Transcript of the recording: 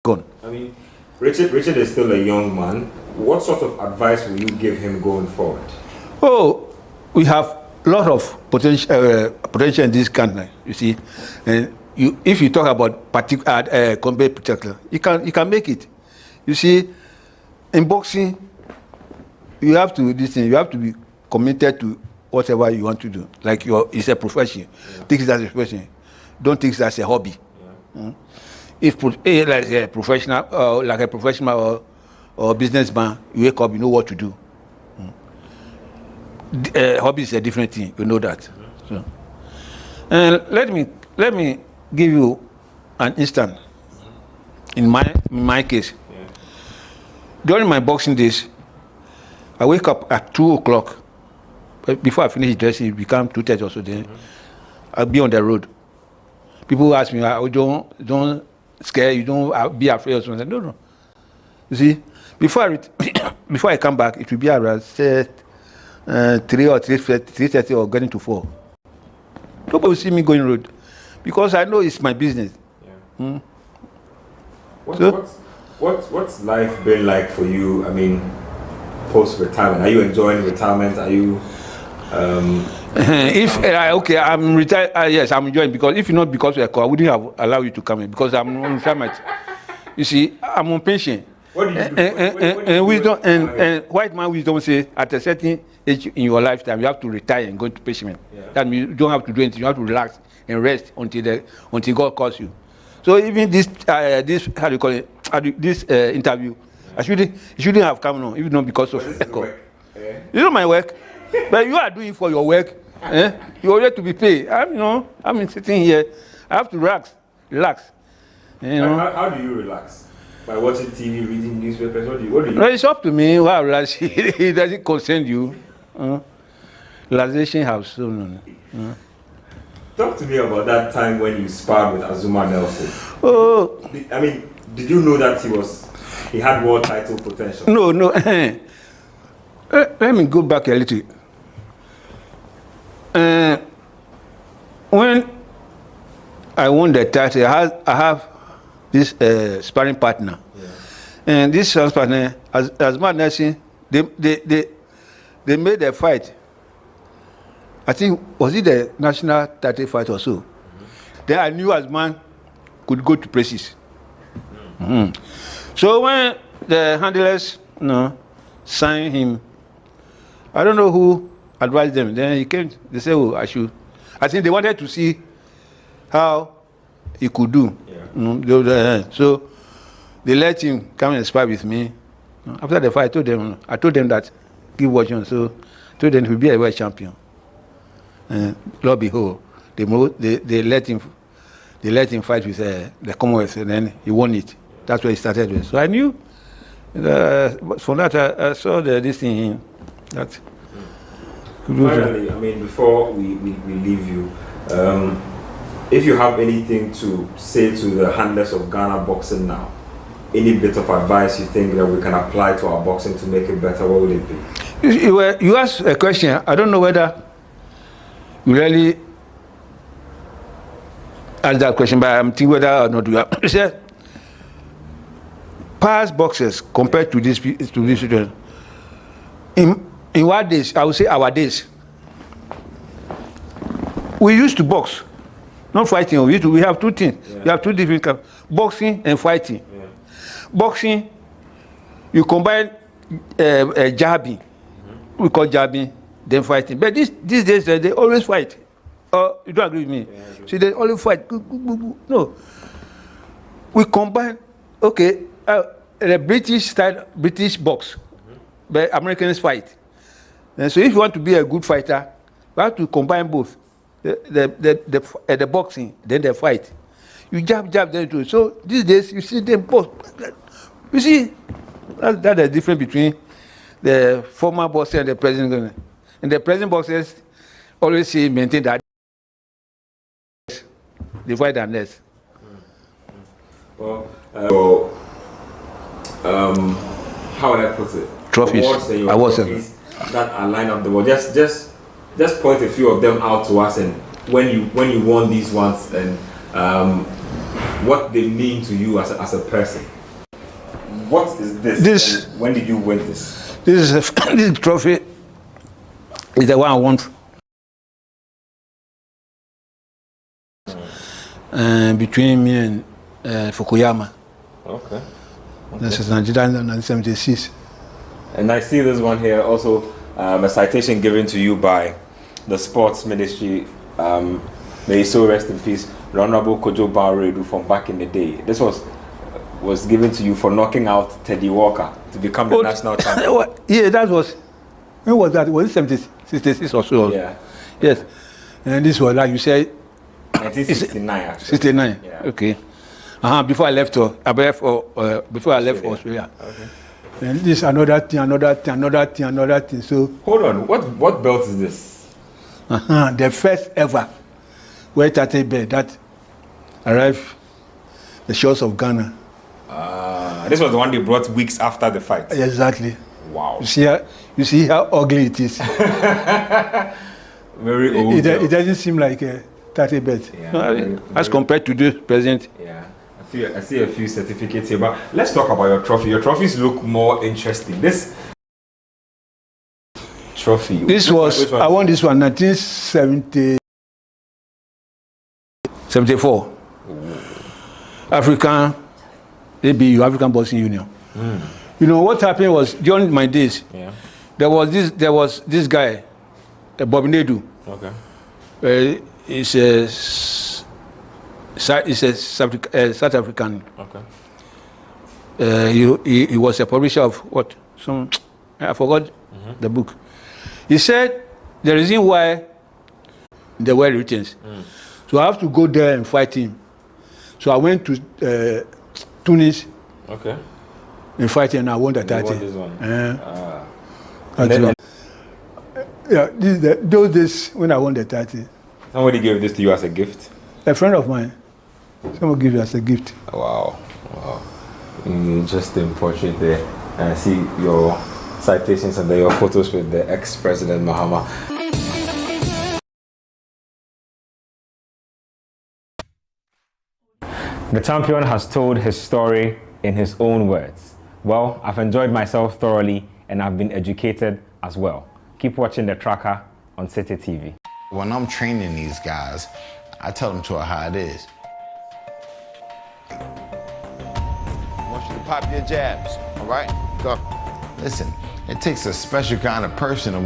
gone. I mean, Richard is still a young man. What sort of advice will you give him going forward? Oh, we have a lot of potential in this country, you see. And if you talk about combat particular, you can make it. You see, in boxing, you have to be committed to whatever you want to do. Like it's a profession. Yeah. Take it as a profession. Don't take it as a hobby. Yeah. If like a professional or businessman, you wake up, you know what to do. Hobby is a different thing. You know that. Mm-hmm. So, and let me give you an instant. In my case, yeah. During my boxing days, I wake up at 2 o'clock. Before I finish dressing, it becomes 2:30 or so. Then I'll be on the road. People ask me, "Don't scare you, don't be afraid or something." No. You see, before I come back, it will be around 3 or 3:30 or getting to 4. Nobody will see me going road because I know it's my business. Yeah. What's life been like for you? I mean, post-retirement, are you enjoying retirement? Are you? Okay, I'm retired. Yes, I'm enjoying because if not because of the call, I wouldn't have allowed you to come in because I'm on retirement. You see, I'm on pension. What do you do? And wisdom and white man wisdom say at a certain age in your lifetime you have to retire and go into pension. Yeah. That means you don't have to do anything. You have to relax and rest until God calls you. So even this how do you call it? This interview, yeah. I shouldn't have come on, even not because of the call. Yeah. You know my work, but you are doing for your work. You are here to be paid. I'm sitting here. I have to relax. You know. How do you relax? By watching TV, reading newspapers? What do you? No, it's up to me. Well, relax. It doesn't concern you. Relaxation house. No. Talk to me about that time when you sparred with Azuma Nelson. Oh. I mean, did you know that he had world title potential? No. Let me go back a little. When I won the title, I have this sparring partner, yeah. And this sparring partner, Azuma Nelson, they made a fight. I think was it the national title fight or so. Mm-hmm. Then I knew Azuma could go to places. Mm-hmm. So when the handlers signed him, I don't know who advised them. Then he came. They said, "Oh, I should." I think they wanted to see how he could do. Yeah. So they let him come and spar with me. After the fight, I told them that keep watching. So I told them he will be a world champion. And lo and behold, they let him fight with the Commonwealth, and then he won it. That's where he started with. So I knew. From that, I saw this thing in him. That. Finally, I mean, before we leave you, if you have anything to say to the handlers of Ghana boxing now, any bit of advice you think that we can apply to our boxing to make it better, what would it be? You asked a question. I don't know whether you really asked that question, but I'm thinking whether or not you said past boxers compared to this situation. In what days? I would say our days. We used to box, not fighting. We have two things. Yeah. We have two different kinds: boxing and fighting. Yeah. Boxing, you combine jabbing. Mm-hmm. We call jabbing, then fighting. But these days they always fight. You don't agree with me? Yeah, so they always fight. No. We combine. Okay, the British box, but Americans fight. And so if you want to be a good fighter, you have to combine both. The boxing, then the fight. You jab, then do it. So these days you see them both. You see, that's the difference between the former boxer and the present. And the present boxers always say maintain that they fight unless. Well, how would I put it? Trophies. Trophies that are lined up the world. Just point a few of them out to us, and when you won these ones, and what they mean to you as a person. What is this? This. And when did you win this? This is this trophy. Is the one I won. Between me and Fukuyama. Okay. This is 1976. And I see this one here also, a citation given to you by the sports ministry. May he so rest in peace, the Honorable Kojo Baredu from back in the day. This was given to you for knocking out Teddy Walker to become the national champion. Yeah, that was. When was that? Was it 66 or so? Yeah. Yes. And this was, like you said, 1969 actually. 69. Yeah. Okay. Before I left, before I left Australia. Okay. And this another thing. So hold on, what belt is this? The first ever weight belt that arrived the shores of Ghana. This was the one they brought weeks after the fight. Exactly. Wow. You see how ugly it is. Very old. It doesn't seem like a 30 belt. Yeah, as compared to this present. Yeah. I see a few certificates here, but let's talk about your trophy. Your trophies look more interesting. This trophy. This was, I won this one 1974. African ABU, African Boxing Union. You know what happened was during my days. Yeah. There was this guy, Bob Nedu. Okay. He's a South African. Okay. He was a publisher of what? I forgot the book. He said the reason why they were written. So I have to go there and fight him. So I went to Tunis. Okay. And fight him, and I won the title. This one. Yeah, those days when I won the title. Somebody gave this to you as a gift? A friend of mine. Someone gave it as a gift. Wow. Interesting portrait there. And I see your citations and your photos with the ex-president Mahama. The champion has told his story in his own words. Well, I've enjoyed myself thoroughly and I've been educated as well. Keep watching The Tracker on City TV. When I'm training these guys, I tell them to her how it is. I want you to pop your jabs, all right? Go. Listen, it takes a special kind of person to